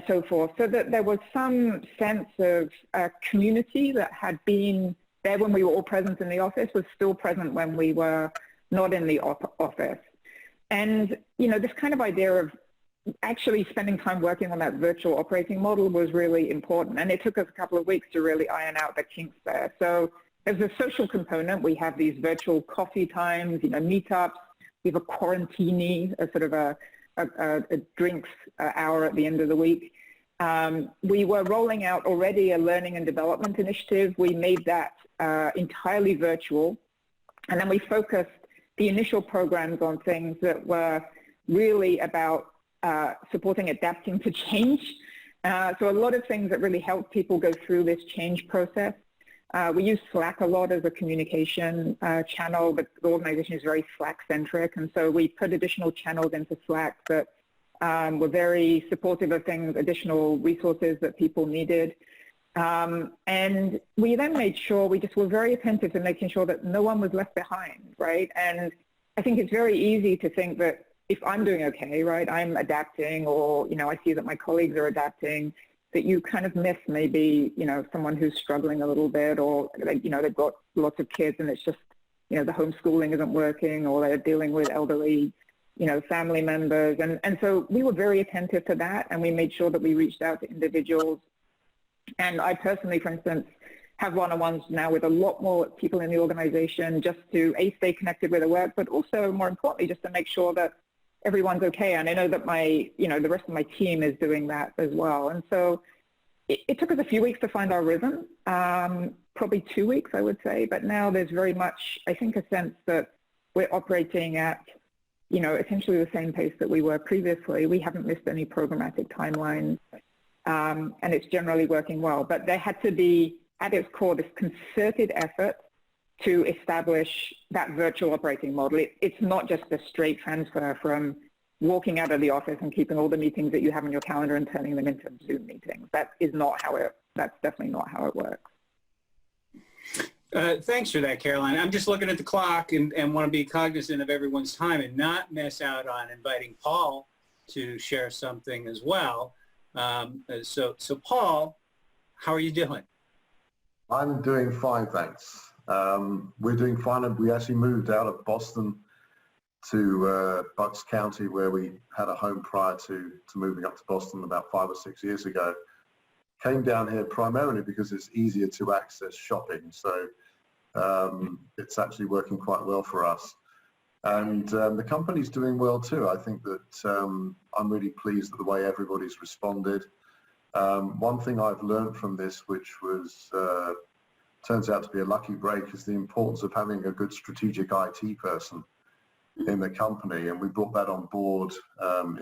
so forth, so that there was some sense of community that had been there when we were all present in the office was still present when we were not in the office. And, this kind of idea of actually spending time working on that virtual operating model was really important. And it took us a couple of weeks to really iron out the kinks there. So there's a social component. We have these virtual coffee times, meetups. We have a quarantini, a sort of a drinks hour at the end of the week. We were rolling out already a learning and development initiative. We made that entirely virtual. And then we focused the initial programs on things that were really about supporting adapting to change. So a lot of things that really helped people go through this change process. We use Slack a lot as a communication channel, but the organization is very Slack-centric. And so we put additional channels into Slack that were very supportive of things, additional resources that people needed. And we then made sure we just were very attentive to making sure that no one was left behind, right? And I think it's very easy to think that if I'm doing okay, right, I'm adapting, or, I see that my colleagues are adapting, that you kind of miss maybe, someone who's struggling a little bit, or, they've got lots of kids and it's just, the homeschooling isn't working, or they're dealing with elderly, family members. And so we were very attentive to that, and we made sure that we reached out to individuals. And I personally, for instance, have one-on-ones now with a lot more people in the organization just to, A, stay connected with the work, but also, more importantly, just to make sure that everyone's okay. And I know that the rest of my team is doing that as well. And so it took us a few weeks to find our rhythm, probably 2 weeks, I would say. But now there's very much, I think, a sense that we're operating at essentially the same pace that we were previously. We haven't missed any programmatic timelines, and it's generally working well. But there had to be, at its core, this concerted effort to establish that virtual operating model. It's not just a straight transfer from walking out of the office and keeping all the meetings that you have on your calendar and turning them into Zoom meetings. That's definitely not how it works. Thanks for that, Caroline. I'm just looking at the clock and want to be cognizant of everyone's time and not miss out on inviting Paul to share something as well. So Paul, how are you doing? I'm doing fine, thanks. We're doing fine, and we actually moved out of Boston to Bucks County, where we had a home prior to moving up to Boston about 5 or 6 years ago. Came down here primarily because it's easier to access shopping, so it's actually working quite well for us. And the company's doing well too. I think that I'm really pleased with the way everybody's responded. One thing I've learned from this, which turns out to be a lucky break, is the importance of having a good strategic IT person in the company, and we brought that on board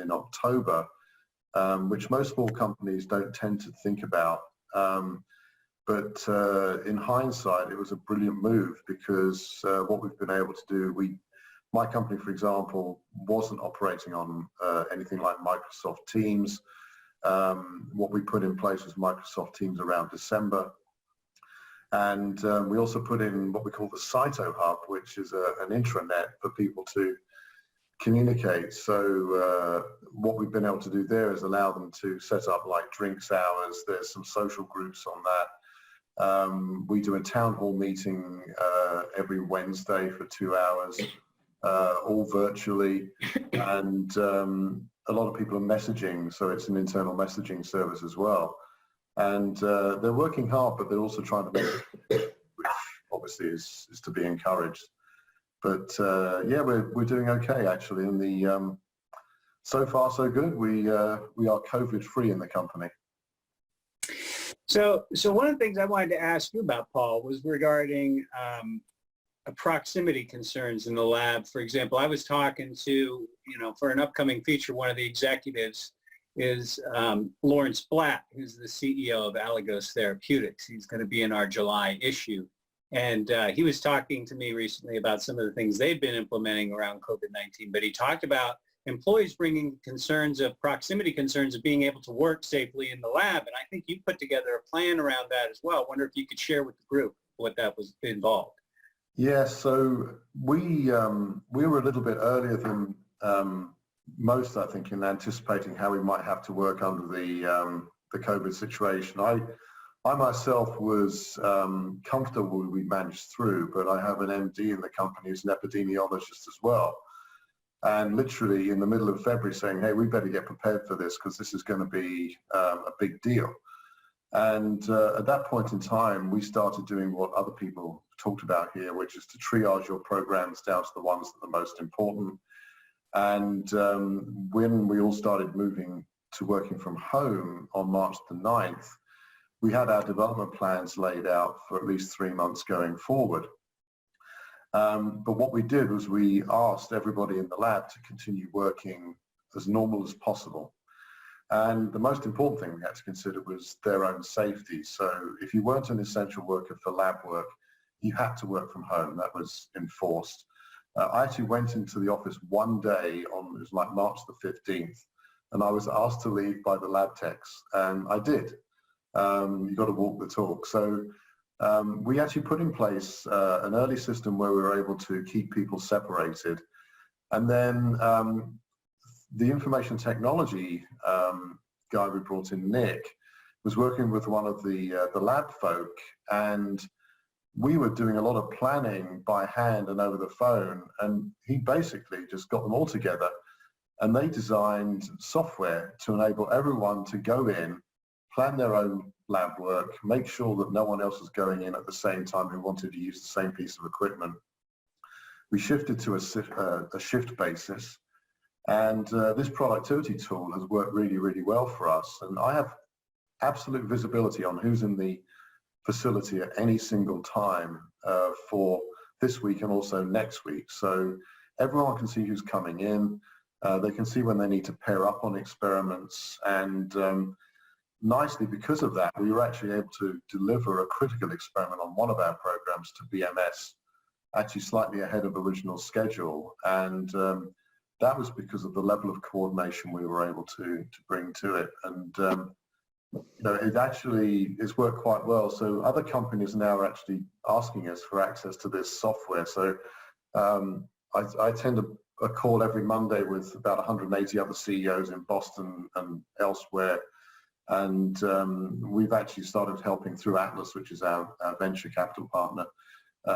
in October, which most small companies don't tend to think about. But in hindsight, it was a brilliant move, because what we've been able to do, my company, for example, wasn't operating on anything like Microsoft Teams. What we put in place was Microsoft Teams around December. And we also put in what we call the Cyto Hub, which is an intranet for people to communicate. So what we've been able to do there is allow them to set up like drinks hours. There's some social groups on that. We do a town hall meeting every Wednesday for 2 hours, all virtually. And a lot of people are messaging, so it's an internal messaging service as well. And they're working hard, but they're also trying to make it, which obviously is to be encouraged. But yeah, we're doing okay actually. And so far so good. We are COVID free in the company. So one of the things I wanted to ask you about, Paul, was regarding proximity concerns in the lab. For example, I was talking to, for an upcoming feature, one of the executives is Lawrence Blatt, who's the CEO of Allegos Therapeutics. He's going to be in our July issue. And he was talking to me recently about some of the things they've been implementing around COVID-19, but he talked about employees bringing concerns of proximity concerns of being able to work safely in the lab. And I think you put together a plan around that as well. I wonder if you could share with the group what that was involved. Yeah, so we were a little bit earlier than most, I think, in anticipating how we might have to work under the COVID situation. I myself was comfortable we managed through, but I have an MD in the company who's an epidemiologist as well. And literally in the middle of February saying, hey, we better get prepared for this because this is going to be a big deal. And at that point in time, we started doing what other people talked about here, which is to triage your programs down to the ones that are the most important. And when we all started moving to working from home on March the 9th, we had our development plans laid out for at least 3 months going forward. But what we did was we asked everybody in the lab to continue working as normal as possible. And the most important thing we had to consider was their own safety. So if you weren't an essential worker for lab work, you had to work from home. That was enforced. I actually went into the office one day on, it was like March the 15th, and I was asked to leave by the lab techs, and I did. You've got to walk the talk. So we actually put in place an early system where we were able to keep people separated. And then the information technology guy we brought in, Nick, was working with one of the lab folk, and we were doing a lot of planning by hand and over the phone, and he basically just got them all together, and they designed software to enable everyone to go in, plan their own lab work, make sure that no one else was going in at the same time who wanted to use the same piece of equipment. We shifted to a shift basis, and this productivity tool has worked really, really well for us. And I have absolute visibility on who's in the facility at any single time for this week and also next week. So everyone can see who's coming in. They can see when they need to pair up on experiments. And nicely, because of that, we were actually able to deliver a critical experiment on one of our programs to BMS, actually slightly ahead of original schedule. And that was because of the level of coordination we were able to bring to it. And it actually has worked quite well. So other companies now are actually asking us for access to this software. So I attend a call every Monday with about 180 other CEOs in Boston and elsewhere. And we've actually started helping through Atlas, which is our venture capital partner,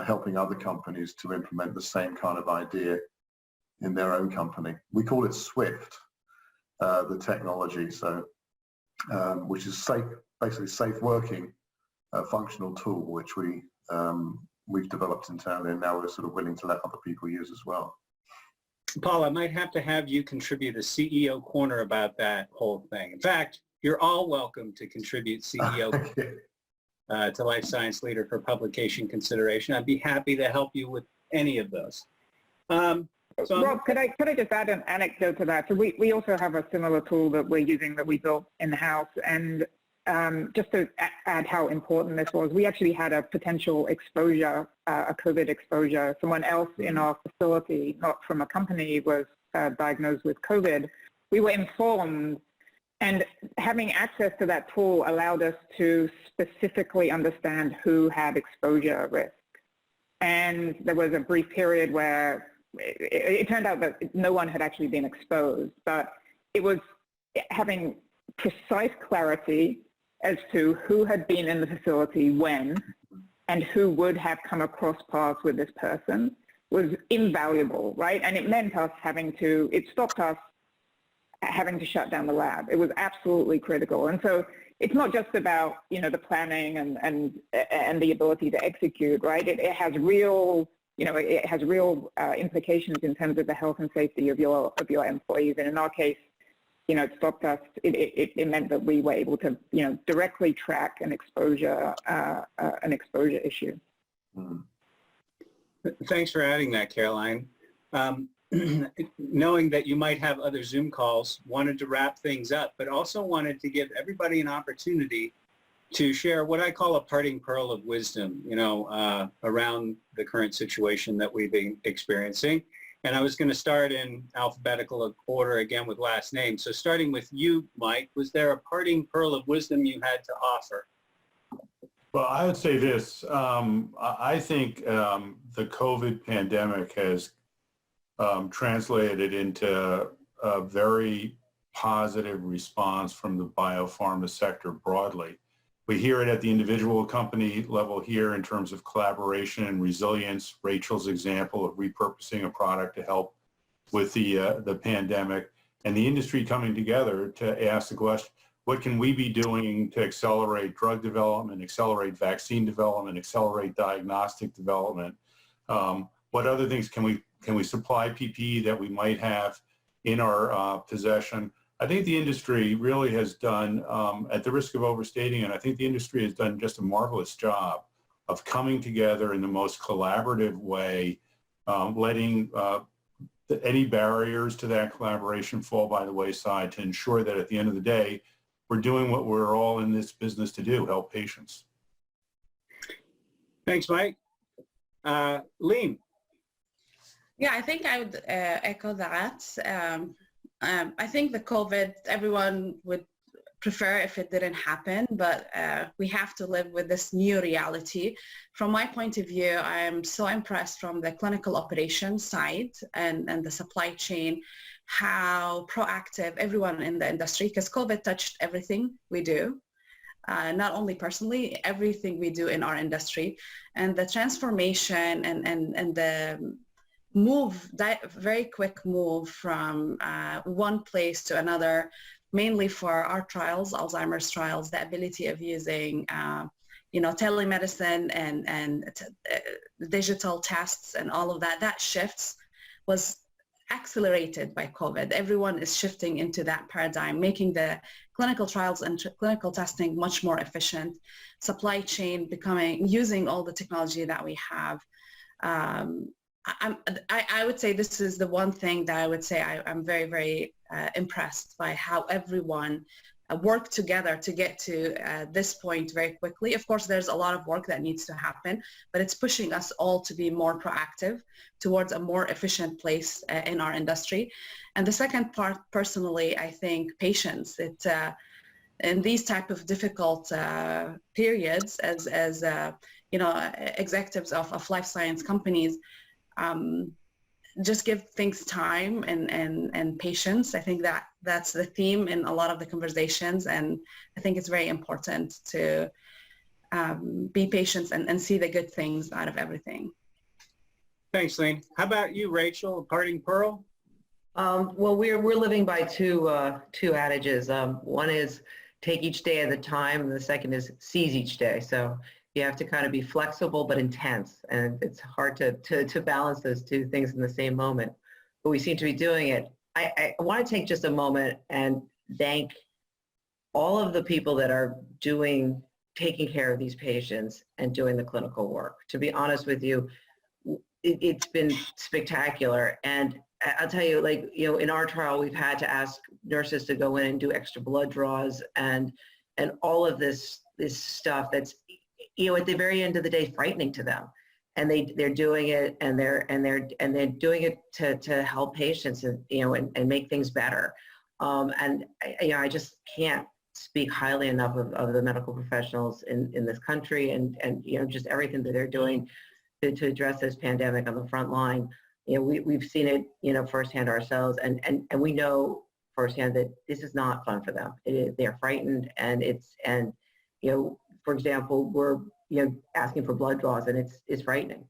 helping other companies to implement the same kind of idea in their own company. We call it Swift, the technology, so which is safe, basically safe working functional tool, which we've developed internally, and now we're sort of willing to let other people use as well. Paul, I might have to have you contribute a CEO corner about that whole thing. In fact, you're all welcome to contribute CEO to Life Science Leader for publication consideration. I'd be happy to help you with any of those. Rob, could I just add an anecdote to that? So we also have a similar tool that we're using that we built in-house, and just to add how important this was, we actually had a potential exposure, a COVID exposure. Someone else in our facility, not from a company, was diagnosed with COVID. We were informed, and having access to that tool allowed us to specifically understand who had exposure risk. And there was a brief period where it turned out that no one had actually been exposed, but it was having precise clarity as to who had been in the facility when and who would have come across paths with this person was invaluable, right? And it meant us it stopped us having to shut down the lab. It was absolutely critical. And so it's not just about, the planning and the ability to execute, right? It has real implications in terms of the health and safety of your employees. And in our case, it stopped us. It meant that we were able to, directly track an exposure issue. Thanks for adding that, Caroline. Knowing that you might have other Zoom calls, wanted to wrap things up, but also wanted to give everybody an opportunity to share what I call a parting pearl of wisdom, around the current situation that we've been experiencing. And I was going to start in alphabetical order again with last name. So starting with you, Mike, was there a parting pearl of wisdom you had to offer? Well, I would say this. I think the COVID pandemic has translated into a very positive response from the biopharma sector broadly. We hear it at the individual company level here in terms of collaboration and resilience. Rachel's example of repurposing a product to help with the pandemic, and the industry coming together to ask the question, what can we be doing to accelerate drug development, accelerate vaccine development, accelerate diagnostic development? What other things can we supply PPE that we might have in our possession? I think the industry really has done, at the risk of overstating it, I think the industry has done just a marvelous job of coming together in the most collaborative way, letting any barriers to that collaboration fall by the wayside to ensure that at the end of the day, we're doing what we're all in this business to do, help patients. Thanks, Mike. Leen. Yeah, I think I would echo that. I think the COVID, everyone would prefer if it didn't happen, but we have to live with this new reality. From my point of view, I am so impressed from the clinical operations side and the supply chain, how proactive everyone in the industry, because COVID touched everything we do. Not only personally, everything we do in our industry, and the transformation and the very quick move from one place to another, mainly for our trials, Alzheimer's trials, the ability of using, telemedicine and digital tests and all of that shifts was accelerated by COVID. Everyone is shifting into that paradigm, making the clinical trials and clinical testing much more efficient, supply chain using all the technology that we have. I would say this is the one thing that I would say I'm very, very impressed by how everyone worked together to get to this point very quickly. Of course, there's a lot of work that needs to happen, but it's pushing us all to be more proactive towards a more efficient place in our industry. And the second part, personally, I think patience. In these type of difficult periods, as executives of life science companies, just give things time and patience. I think that's the theme in a lot of the conversations, and I think it's very important to be patient and see the good things out of everything. Thanks, Leen. How about you, Rachel? A parting pearl? Well, we're living by two adages. One is take each day at a time, and the second is seize each day. So you have to kind of be flexible but intense, and it's hard to balance those two things in the same moment. But we seem to be doing it. I want to take just a moment and thank all of the people that are taking care of these patients and doing the clinical work. To be honest with you, it's been spectacular. And I'll tell you, in our trial, we've had to ask nurses to go in and do extra blood draws and all of this stuff that's, at the very end of the day, frightening to them. And they're doing it, and they're doing it to help patients and make things better. And I just can't speak highly enough of the medical professionals in this country and just everything that they're doing to address this pandemic on the front line. We've seen it, firsthand ourselves, and we know firsthand that this is not fun for them. They're frightened, for example, we're asking for blood draws, and it's frightening.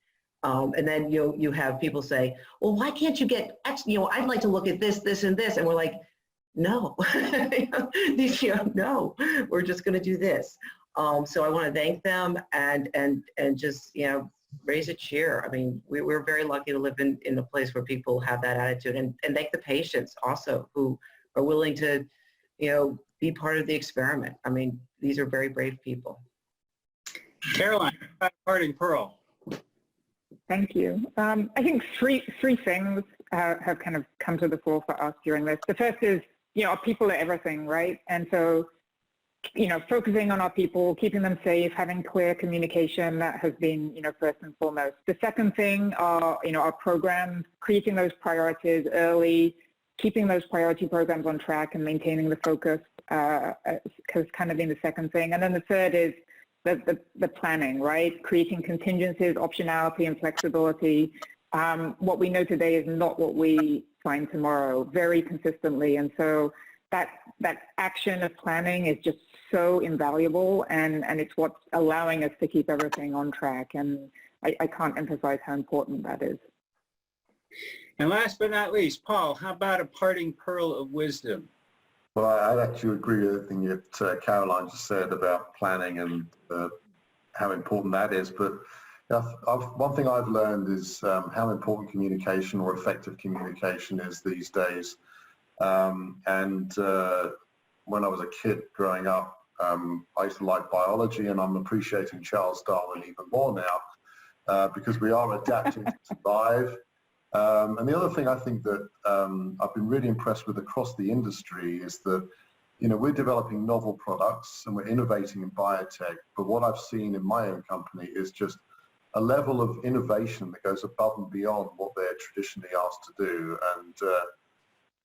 And then you have people say, well, why can't you get X? I'd like to look at this, this, and this, and we're like, no, no, we're just going to do this. So I want to thank them and just raise a cheer. I mean, we're very lucky to live in a place where people have that attitude, and thank the patients also who are willing to be part of the experiment. I mean, these are very brave people. Caroline, parting pearl. Thank you. I think three things have kind of come to the fore for us during this. The first is, our people are everything, right? And so, focusing on our people, keeping them safe, having clear communication, that has been, first and foremost. The second thing are, our programs, creating those priorities early, keeping those priority programs on track and maintaining the focus has kind of been the second thing. And then the third is the planning, right? Creating contingencies, optionality, and flexibility. What we know today is not what we find tomorrow, very consistently. And so that action of planning is just so invaluable, and it's what's allowing us to keep everything on track. And I can't emphasize how important that is. And last but not least, Paul, how about a parting pearl of wisdom? Well, I'd actually agree with everything that Caroline just said about planning and how important that is. But one thing I've learned is how important communication or effective communication is these days. When I was a kid growing up, I used to like biology, and I'm appreciating Charles Darwin even more now because we are adapting to survive. And the other thing I think that I've been really impressed with across the industry is that, we're developing novel products and we're innovating in biotech. But what I've seen in my own company is just a level of innovation that goes above and beyond what they're traditionally asked to do. And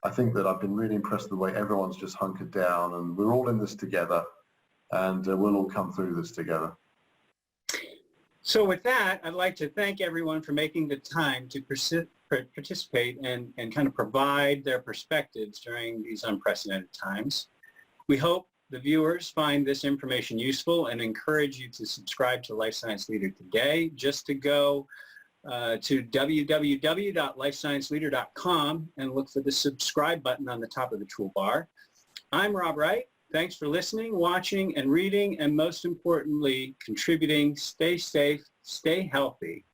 I think that I've been really impressed with the way everyone's just hunkered down, and we're all in this together, and we'll all come through this together. So with that, I'd like to thank everyone for making the time to participate and kind of provide their perspectives during these unprecedented times. We hope the viewers find this information useful and encourage you to subscribe to Life Science Leader today. Just to go to www.lifescienceleader.com and look for the subscribe button on the top of the toolbar. I'm Rob Wright. Thanks for listening, watching, and reading, and most importantly, contributing. Stay safe, stay healthy.